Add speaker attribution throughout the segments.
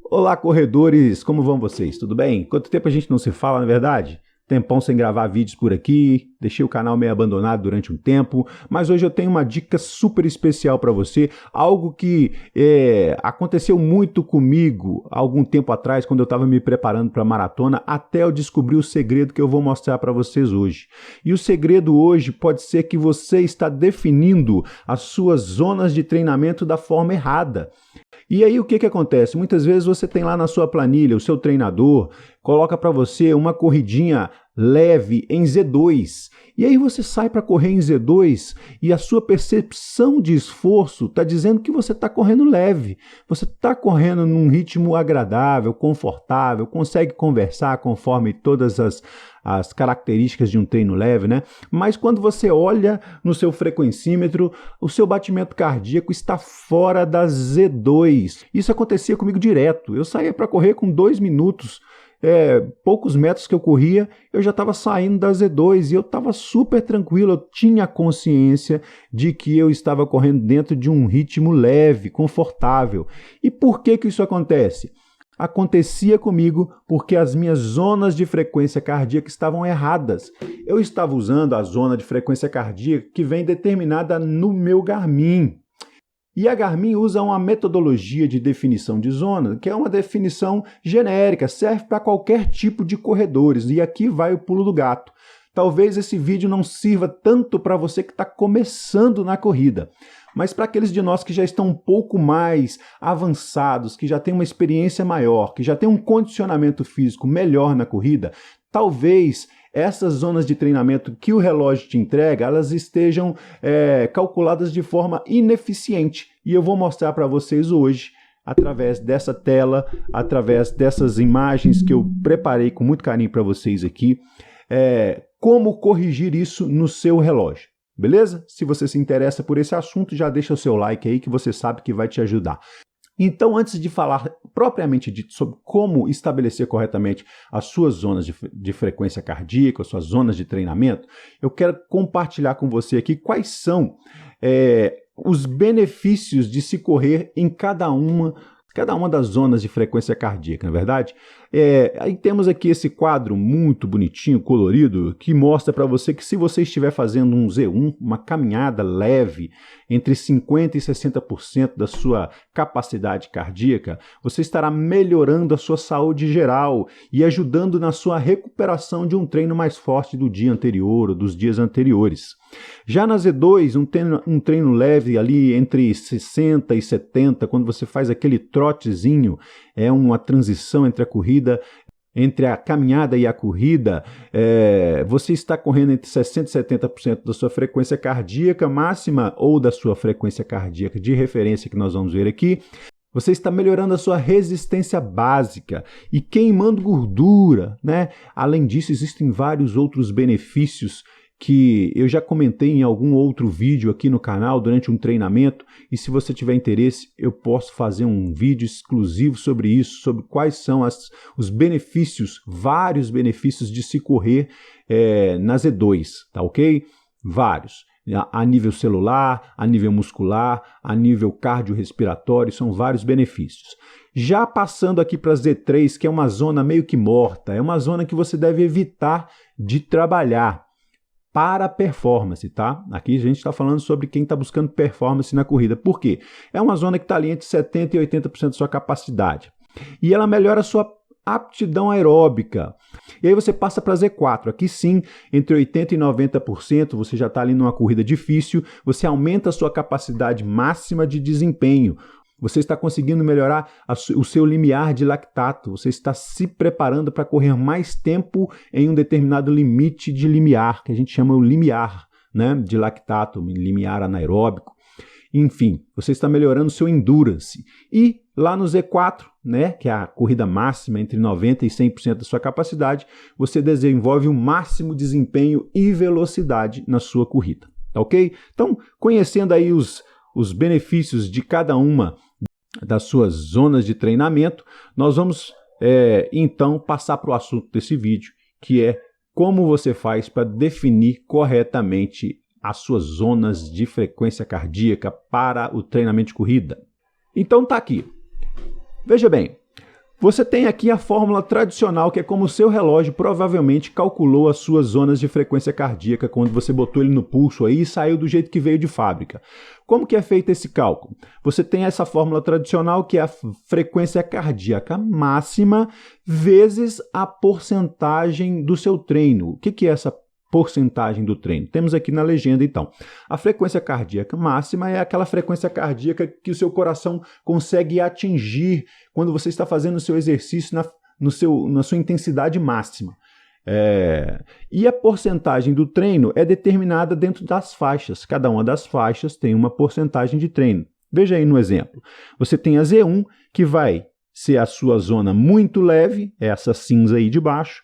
Speaker 1: Olá, corredores! Como vão vocês? Tudo bem? Quanto tempo a gente não se fala, na verdade? Tempão sem gravar vídeos por aqui, deixei o canal meio abandonado durante um tempo, mas hoje eu tenho uma dica super especial para você, algo que aconteceu muito comigo há algum tempo atrás, quando eu estava me preparando para a maratona, até eu descobrir o segredo que eu vou mostrar para vocês hoje. E o segredo hoje pode ser que você está definindo as suas zonas de treinamento da forma errada. E aí o que acontece? Muitas vezes você tem lá na sua planilha, o seu treinador coloca para você uma corridinha leve em Z2. E aí você sai para correr em Z2 e a sua percepção de esforço está dizendo que você está correndo leve. Você está correndo num ritmo agradável, confortável, consegue conversar conforme todas as características de um treino leve, né? Mas quando você olha no seu frequencímetro, o seu batimento cardíaco está fora da Z2. Isso acontecia comigo direto. Eu saía para correr com 2 minutos, poucos metros que eu corria, eu já estava saindo da Z2 e eu estava super tranquilo, eu tinha consciência de que eu estava correndo dentro de um ritmo leve, confortável. E por que isso acontece? Acontecia comigo porque as minhas zonas de frequência cardíaca estavam erradas. Eu estava usando a zona de frequência cardíaca que vem determinada no meu Garmin. E a Garmin usa uma metodologia de definição de zona, que é uma definição genérica, serve para qualquer tipo de corredores. E aqui vai o pulo do gato. Talvez esse vídeo não sirva tanto para você que está começando na corrida, mas para aqueles de nós que já estão um pouco mais avançados, que já têm uma experiência maior, que já têm um condicionamento físico melhor na corrida, talvez essas zonas de treinamento que o relógio te entrega, elas estejam calculadas de forma ineficiente. E eu vou mostrar para vocês hoje, através dessa tela, através dessas imagens que eu preparei com muito carinho para vocês aqui, como corrigir isso no seu relógio. Beleza? Se você se interessa por esse assunto, já deixa o seu like aí que você sabe que vai te ajudar. Então, antes de falar propriamente dito sobre como estabelecer corretamente as suas zonas de frequência cardíaca, as suas zonas de treinamento, eu quero compartilhar com você aqui quais são os benefícios de se correr em cada uma das zonas de frequência cardíaca, não é verdade? Aí temos aqui esse quadro muito bonitinho, colorido, que mostra para você que se você estiver fazendo um Z1, uma caminhada leve, entre 50% e 60% da sua capacidade cardíaca, você estará melhorando a sua saúde geral e ajudando na sua recuperação de um treino mais forte do dia anterior ou dos dias anteriores. Já na Z2, um treino leve ali entre 60 e 70, quando você faz aquele trotezinho, é uma transição entre a corrida, entre a caminhada e a corrida, você está correndo entre 60% e 70% da sua frequência cardíaca máxima ou da sua frequência cardíaca de referência que nós vamos ver aqui. Você está melhorando a sua resistência básica e queimando gordura, né? Além disso, existem vários outros benefícios que eu já comentei em algum outro vídeo aqui no canal durante um treinamento, e se você tiver interesse, eu posso fazer um vídeo exclusivo sobre isso, sobre quais são os benefícios, vários benefícios de se correr na Z2, tá ok? Vários. A nível celular, a nível muscular, a nível cardiorrespiratório, são vários benefícios. Já passando aqui para Z3, que é uma zona meio que morta, é uma zona que você deve evitar de trabalhar para a performance, tá? Aqui a gente está falando sobre quem está buscando performance na corrida. Por quê? É uma zona que está ali entre 70% e 80% da sua capacidade. E ela melhora a sua aptidão aeróbica. E aí você passa para Z4. Aqui sim, entre 80% e 90%, você já está ali numa corrida difícil, você aumenta a sua capacidade máxima de desempenho. Você está conseguindo melhorar o seu limiar de lactato, você está se preparando para correr mais tempo em um determinado limite de limiar, que a gente chama o limiar, né, de lactato, limiar anaeróbico. Enfim, você está melhorando o seu endurance. E lá no Z4, né, que é a corrida máxima entre 90% e 100% da sua capacidade, você desenvolve o máximo desempenho e velocidade na sua corrida, tá ok? Então, conhecendo aí os benefícios de cada uma das suas zonas de treinamento, nós vamos então passar para o assunto desse vídeo, que é como você faz para definir corretamente as suas zonas de frequência cardíaca para o treinamento de corrida. Então tá aqui. Veja bem, Você tem aqui a fórmula tradicional, que é como o seu relógio provavelmente calculou as suas zonas de frequência cardíaca quando você botou ele no pulso aí e saiu do jeito que veio de fábrica. Como que é feito esse cálculo? Você tem essa fórmula tradicional, que é a frequência cardíaca máxima vezes a porcentagem do seu treino. O que é essa porcentagem do treino? Temos aqui na legenda, então. A frequência cardíaca máxima é aquela frequência cardíaca que o seu coração consegue atingir quando você está fazendo o seu exercício na sua intensidade máxima. E a porcentagem do treino é determinada dentro das faixas. Cada uma das faixas tem uma porcentagem de treino. Veja aí no exemplo. Você tem a Z1, que vai ser a sua zona muito leve, essa cinza aí de baixo,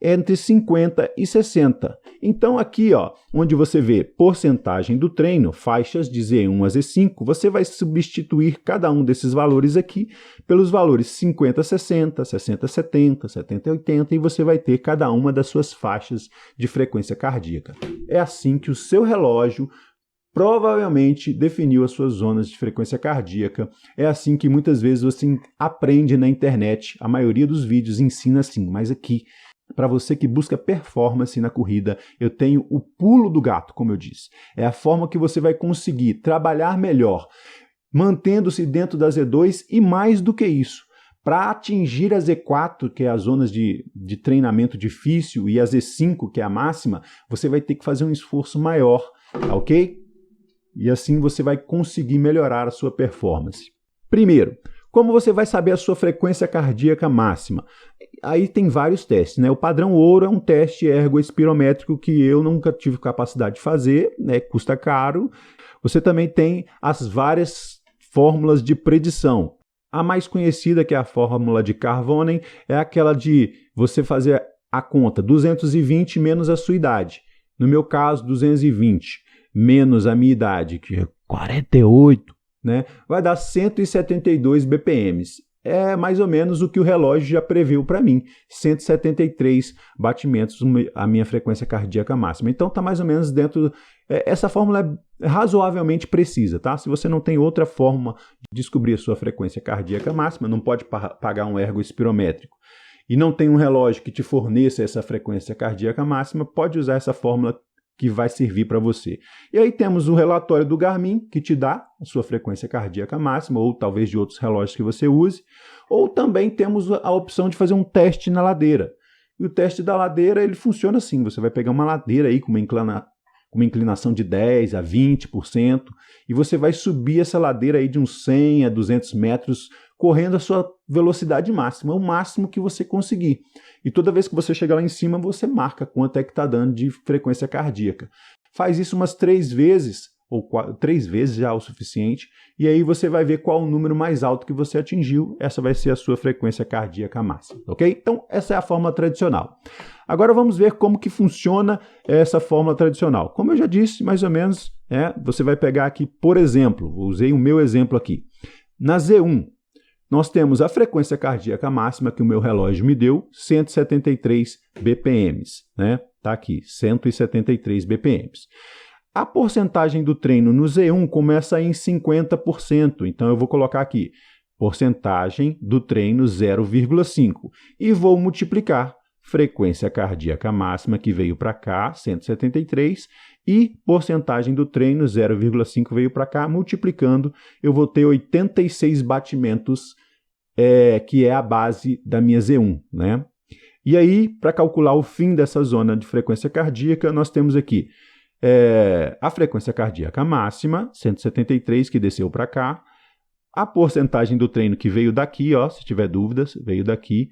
Speaker 1: entre 50 e 60. Então aqui, ó, onde você vê porcentagem do treino, faixas de Z1 a Z5, você vai substituir cada um desses valores aqui pelos valores 50 60, 60 70, 70 80, e você vai ter cada uma das suas faixas de frequência cardíaca. É assim que o seu relógio provavelmente definiu as suas zonas de frequência cardíaca. É assim que muitas vezes você aprende na internet. A maioria dos vídeos ensina assim, mas aqui, para você que busca performance na corrida, eu tenho o pulo do gato, como eu disse. É a forma que você vai conseguir trabalhar melhor, mantendo-se dentro da Z2 e mais do que isso. Para atingir a Z4, que é as zonas de treinamento difícil, e a Z5, que é a máxima, você vai ter que fazer um esforço maior, tá ok? E assim você vai conseguir melhorar a sua performance. Primeiro, como você vai saber a sua frequência cardíaca máxima? Aí tem vários testes, né? O padrão ouro é um teste ergoespirométrico que eu nunca tive capacidade de fazer, né? Custa caro. Você também tem as várias fórmulas de predição. A mais conhecida, que é a fórmula de Karvonen, é aquela de você fazer a conta 220 menos a sua idade. No meu caso, 220 menos a minha idade, que é 48, né? Vai dar 172 BPMs. É mais ou menos o que o relógio já previu para mim, 173 batimentos, a minha frequência cardíaca máxima. Então está mais ou menos dentro. Essa fórmula é razoavelmente precisa, tá? Se você não tem outra forma de descobrir a sua frequência cardíaca máxima, não pode pagar um ergoespirométrico e não tem um relógio que te forneça essa frequência cardíaca máxima, pode usar essa fórmula que vai servir para você. E aí temos o relatório do Garmin, que te dá a sua frequência cardíaca máxima, ou talvez de outros relógios que você use, ou também temos a opção de fazer um teste na ladeira. E o teste da ladeira, ele funciona assim, você vai pegar uma ladeira aí com uma inclinação de 10% a 20%, e você vai subir essa ladeira aí de uns 100 a 200 metros, correndo a sua velocidade máxima, o máximo que você conseguir. E toda vez que você chegar lá em cima, você marca quanto é que está dando de frequência cardíaca. Faz isso umas 3 vezes, ou 3 vezes já é o suficiente, e aí você vai ver qual o número mais alto que você atingiu, essa vai ser a sua frequência cardíaca máxima, ok? Então, essa é a fórmula tradicional. Agora vamos ver como que funciona essa fórmula tradicional. Como eu já disse, mais ou menos, você vai pegar aqui, por exemplo, usei o meu exemplo aqui. Na Z1, nós temos a frequência cardíaca máxima que o meu relógio me deu, 173 BPMs, né? Tá aqui, 173 BPMs. A porcentagem do treino no Z1 começa em 50%, então eu vou colocar aqui, porcentagem do treino 0,5 e vou multiplicar frequência cardíaca máxima que veio para cá, 173, e porcentagem do treino 0,5 veio para cá, multiplicando, eu vou ter 86 batimentos, que é a base da minha Z1, né? E aí, para calcular o fim dessa zona de frequência cardíaca, nós temos aqui a frequência cardíaca máxima, 173, que desceu para cá, a porcentagem do treino que veio daqui, ó, se tiver dúvidas, veio daqui,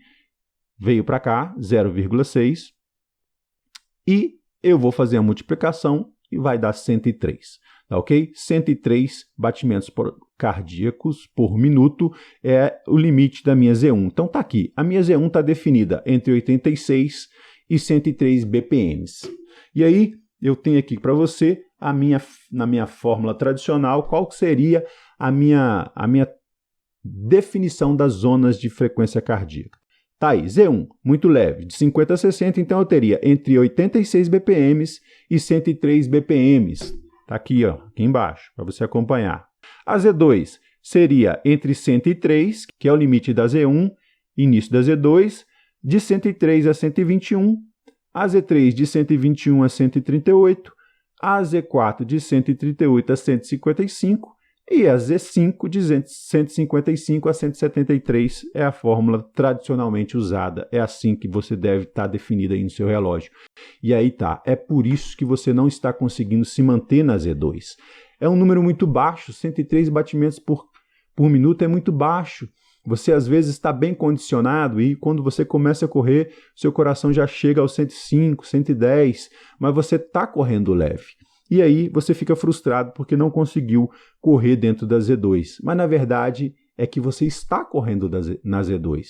Speaker 1: veio para cá, 0,6, e eu vou fazer a multiplicação e vai dar 103, tá ok? 103 batimentos cardíacos por minuto é o limite da minha Z1. Então tá aqui, a minha Z1 está definida entre 86 e 103 BPMs. E aí eu tenho aqui para você na minha fórmula tradicional qual seria a minha definição das zonas de frequência cardíaca. Tá aí, Z1, muito leve, de 50 a 60, então eu teria entre 86 BPMs e 103 BPMs. Tá aqui, ó, aqui embaixo, para você acompanhar. A Z2 seria entre 103, que é o limite da Z1, início da Z2, de 103 a 121, a Z3 de 121 a 138, a Z4 de 138 a 155 e a Z5 de 155 a 173 é a fórmula tradicionalmente usada. É assim que você deve estar definida aí no seu relógio. E aí tá, é por isso que você não está conseguindo se manter na Z2. É um número muito baixo, 103 batimentos por minuto é muito baixo. Você às vezes está bem condicionado e quando você começa a correr, seu coração já chega aos 105, 110, mas você está correndo leve. E aí você fica frustrado porque não conseguiu correr dentro da Z2. Mas na verdade é que você está correndo na Z2.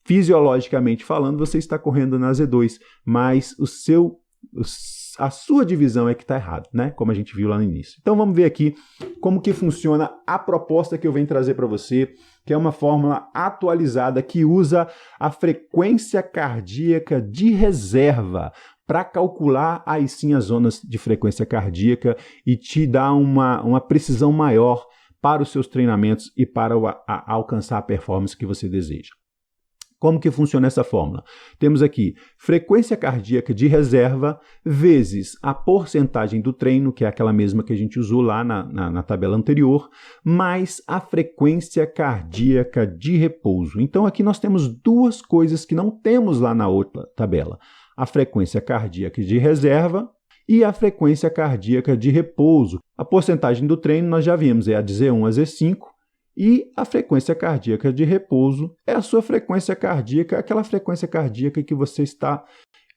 Speaker 1: Fisiologicamente falando, você está correndo na Z2, mas a sua divisão é que está errada, né? Como a gente viu lá no início. Então vamos ver aqui como que funciona a proposta que eu venho trazer para você, que é uma fórmula atualizada que usa a frequência cardíaca de reserva para calcular aí sim as zonas de frequência cardíaca e te dar uma precisão maior para os seus treinamentos e para alcançar a performance que você deseja. Como que funciona essa fórmula? Temos aqui frequência cardíaca de reserva vezes a porcentagem do treino, que é aquela mesma que a gente usou lá na tabela anterior, mais a frequência cardíaca de repouso. Então aqui nós temos duas coisas que não temos lá na outra tabela. A frequência cardíaca de reserva e a frequência cardíaca de repouso. A porcentagem do treino nós já vimos, é a de Z1 a Z5. E a frequência cardíaca de repouso é a sua frequência cardíaca, aquela frequência cardíaca que você está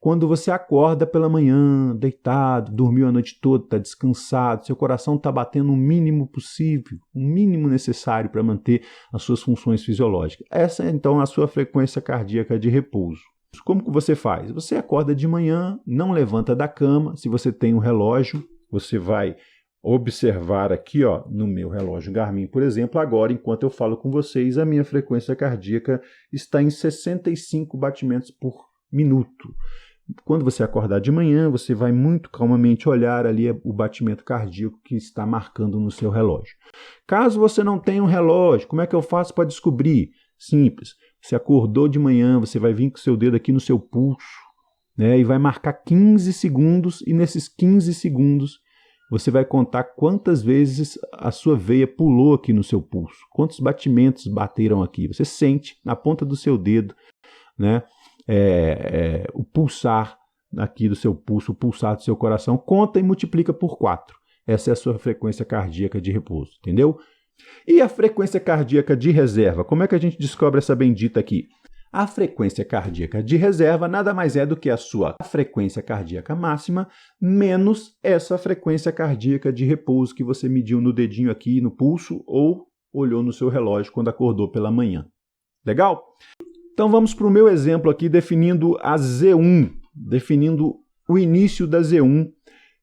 Speaker 1: quando você acorda pela manhã, deitado, dormiu a noite toda, está descansado, seu coração está batendo o mínimo possível, o mínimo necessário para manter as suas funções fisiológicas. Essa é então a sua frequência cardíaca de repouso. Como que você faz? Você acorda de manhã, não levanta da cama, se você tem um relógio, você vai observar aqui, ó, no meu relógio Garmin, por exemplo, agora, enquanto eu falo com vocês, a minha frequência cardíaca está em 65 batimentos por minuto. Quando você acordar de manhã, você vai muito calmamente olhar ali o batimento cardíaco que está marcando no seu relógio. Caso você não tenha um relógio, como é que eu faço para descobrir? Simples. Você acordou de manhã, você vai vir com o seu dedo aqui no seu pulso, né, e vai marcar 15 segundos, e nesses 15 segundos você vai contar quantas vezes a sua veia pulou aqui no seu pulso, quantos batimentos bateram aqui. Você sente na ponta do seu dedo, né, o pulsar aqui do seu pulso, o pulsar do seu coração, conta e multiplica por 4. Essa é a sua frequência cardíaca de repouso, entendeu? E a frequência cardíaca de reserva? Como é que a gente descobre essa bendita aqui? A frequência cardíaca de reserva nada mais é do que a sua frequência cardíaca máxima menos essa frequência cardíaca de repouso que você mediu no dedinho aqui no pulso ou olhou no seu relógio quando acordou pela manhã. Legal? Então vamos para o meu exemplo aqui definindo a Z1, definindo o início da Z1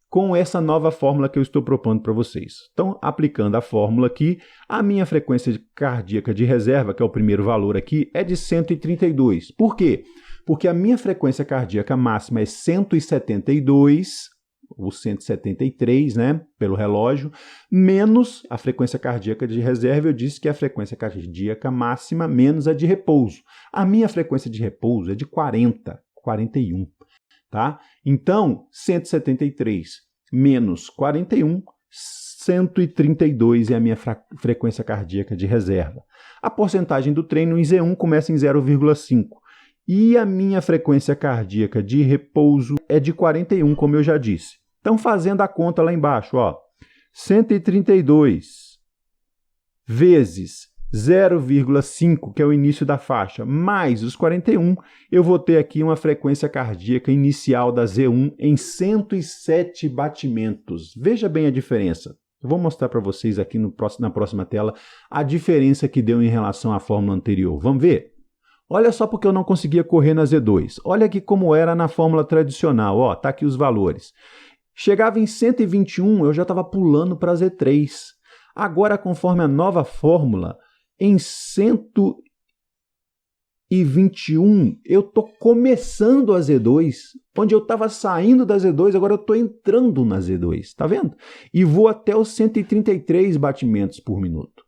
Speaker 1: com essa nova fórmula que eu estou propondo para vocês. Então, aplicando a fórmula aqui, a minha frequência cardíaca de reserva, que é o primeiro valor aqui, é de 132. Por quê? Porque a minha frequência cardíaca máxima é 172, ou 173, né, pelo relógio, menos a frequência cardíaca de reserva, eu disse que é a frequência cardíaca máxima menos a de repouso. A minha frequência de repouso é de 41. Tá? Então, 173 menos 41, 132 é a minha frequência cardíaca de reserva. A porcentagem do treino em Z1 começa em 0,5. E a minha frequência cardíaca de repouso é de 41, como eu já disse. Então, fazendo a conta lá embaixo, ó, 132 vezes 0,5, que é o início da faixa, mais os 41, eu vou ter aqui uma frequência cardíaca inicial da Z1 em 107 batimentos. Veja bem a diferença. Eu vou mostrar para vocês aqui na próxima tela a diferença que deu em relação à fórmula anterior. Vamos ver? Olha só porque eu não conseguia correr na Z2. Olha aqui como era na fórmula tradicional. Ó, tá aqui os valores. Chegava em 121, eu já estava pulando para a Z3. Agora, conforme a nova fórmula, em 121, eu estou começando a Z2, onde eu estava saindo da Z2, agora eu estou entrando na Z2, tá vendo? E vou até os 133 batimentos por minuto.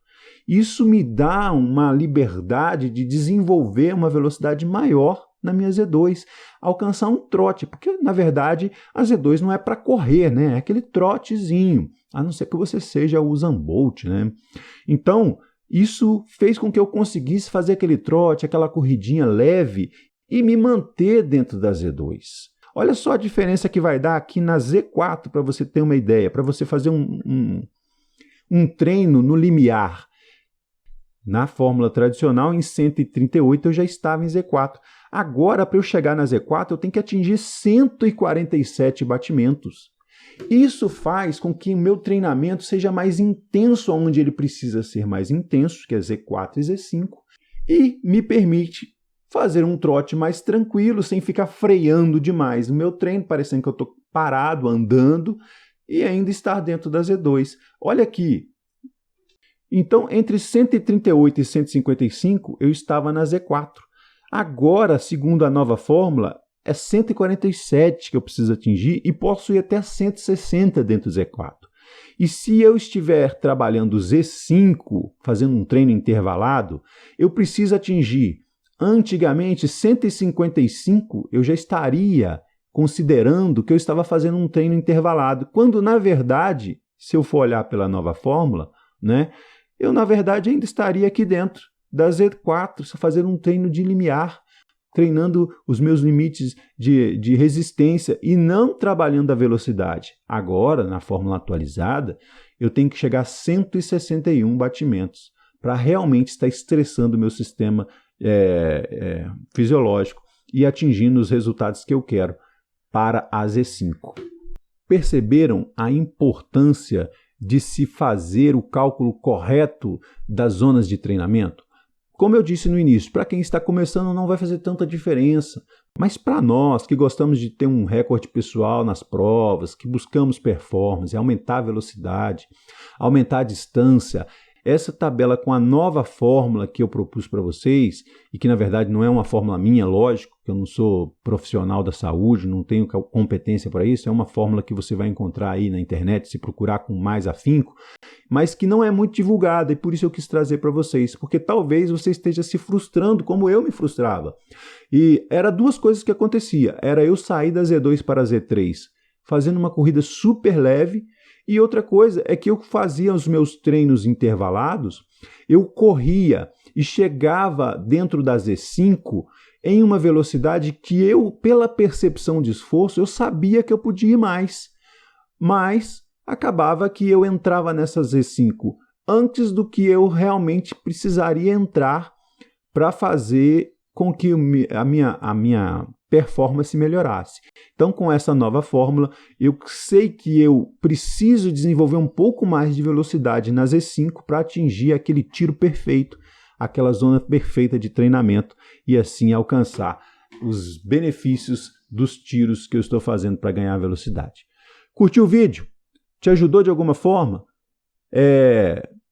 Speaker 1: Isso me dá uma liberdade de desenvolver uma velocidade maior na minha Z2, alcançar um trote, porque na verdade a Z2 não é para correr, né? É aquele trotezinho, a não ser que você seja o Usain Bolt, né? Então, isso fez com que eu conseguisse fazer aquele trote, aquela corridinha leve e me manter dentro da Z2. Olha só a diferença que vai dar aqui na Z4, para você ter uma ideia, para você fazer um treino no limiar. Na fórmula tradicional, em 138, eu já estava em Z4. Agora, para eu chegar na Z4, eu tenho que atingir 147 batimentos. Isso faz com que o meu treinamento seja mais intenso onde ele precisa ser mais intenso, que é Z4 e Z5, e me permite fazer um trote mais tranquilo, sem ficar freando demais o meu treino, parecendo que eu estou parado, andando, e ainda estar dentro da Z2. Olha aqui. Então, entre 138 e 155, eu estava na Z4. Agora, segundo a nova fórmula, é 147 que eu preciso atingir e posso ir até 160 dentro do Z4. E se eu estiver trabalhando Z5, fazendo um treino intervalado, eu preciso atingir, antigamente, 155, eu já estaria considerando que eu estava fazendo um treino intervalado, quando, na verdade, se eu for olhar pela nova fórmula, né, eu, na verdade, ainda estaria aqui dentro da Z4, só fazendo um treino de limiar, treinando os meus limites de resistência e não trabalhando a velocidade. Agora, na fórmula atualizada, eu tenho que chegar a 161 batimentos para realmente estar estressando o meu sistema fisiológico e atingindo os resultados que eu quero para a Z5. Perceberam a importância de se fazer o cálculo correto das zonas de treinamento? Como eu disse no início, para quem está começando não vai fazer tanta diferença, mas para nós que gostamos de ter um recorde pessoal nas provas, que buscamos performance, aumentar a velocidade, aumentar a distância, essa tabela com a nova fórmula que eu propus para vocês, e que na verdade não é uma fórmula minha, lógico, que eu não sou profissional da saúde, não tenho competência para isso, é uma fórmula que você vai encontrar aí na internet, se procurar com mais afinco, mas que não é muito divulgada, e por isso eu quis trazer para vocês, porque talvez você esteja se frustrando como eu me frustrava. E era duas coisas que acontecia, era eu sair da Z2 para a Z3, fazendo uma corrida super leve, e outra coisa é que eu fazia os meus treinos intervalados, eu corria e chegava dentro da Z5 em uma velocidade que eu, pela percepção de esforço, eu sabia que eu podia ir mais, mas acabava que eu entrava nessa Z5 antes do que eu realmente precisaria entrar para fazer com que a minha performance melhorasse. Então, com essa nova fórmula, eu sei que eu preciso desenvolver um pouco mais de velocidade na Z5 para atingir aquele tiro perfeito, aquela zona perfeita de treinamento e assim alcançar os benefícios dos tiros que eu estou fazendo para ganhar velocidade. Curtiu o vídeo? Te ajudou de alguma forma?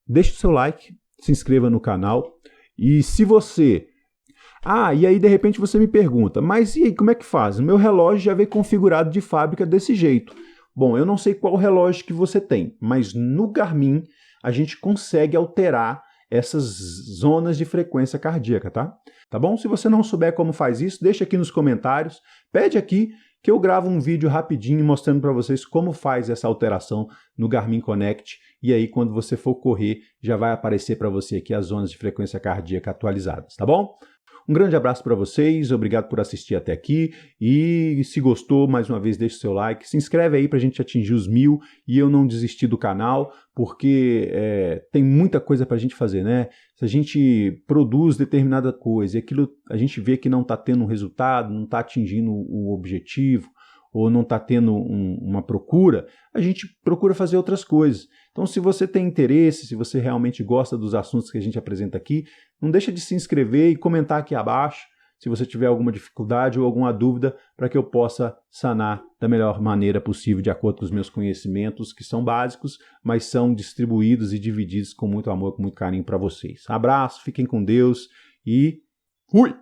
Speaker 1: Deixe o seu like, se inscreva no canal e se você... e aí de repente você me pergunta, mas e aí, como é que faz? O meu relógio já veio configurado de fábrica desse jeito. Bom, eu não sei qual relógio que você tem, mas no Garmin a gente consegue alterar essas zonas de frequência cardíaca, tá? Tá bom? Se você não souber como faz isso, deixa aqui nos comentários, pede aqui que eu gravo um vídeo rapidinho mostrando para vocês como faz essa alteração no Garmin Connect, e aí quando você for correr já vai aparecer para você aqui as zonas de frequência cardíaca atualizadas, tá bom? Um grande abraço para vocês, obrigado por assistir até aqui e se gostou, mais uma vez, deixe o seu like, se inscreve aí para a gente atingir os 1000 e eu não desistir do canal, porque tem muita coisa para a gente fazer, né? Se a gente produz determinada coisa e aquilo a gente vê que não está tendo um resultado, não está atingindo o objetivo, ou não está tendo uma procura, a gente procura fazer outras coisas. Então, se você tem interesse, se você realmente gosta dos assuntos que a gente apresenta aqui, não deixa de se inscrever e comentar aqui abaixo se você tiver alguma dificuldade ou alguma dúvida para que eu possa sanar da melhor maneira possível, de acordo com os meus conhecimentos, que são básicos, mas são distribuídos e divididos com muito amor, com muito carinho para vocês. Abraço, fiquem com Deus e fui!